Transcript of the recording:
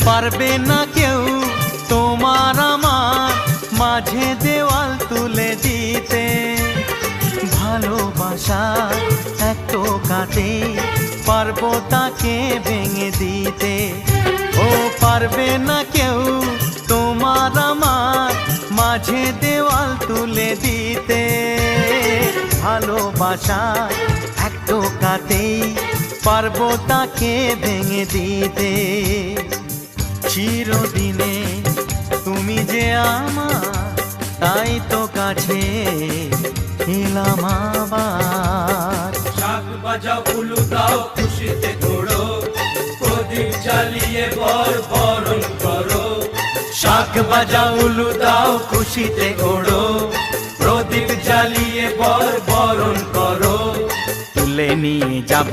পারবে না কেউ তোমার আমার মাঝে দেওয়াল তুলে দিতে। ভালোবাসা এক টোকাতে পারবো তাকে ভেঙে দিতে। ও পারবে না কেউ তোমার আমার মাঝে দেওয়াল তুলে দিতে। ভালোবাসা এক টোকাতেই পারবো তাকে ভেঙে দিতে। চিরদিনে তুমি যে আমার, তাই তো কাছে এলাম আবার। শাক বাজাও উলু দাও খুশিতে ঘোড়ো, প্রদীপ জ্বালিয়ে বরণ করো। শাক বাজাও উলু দাও খুশিতে ওড়ো, প্রদীপ জ্বালিয়ে বরণ করো। তুলে নিয়ে যাব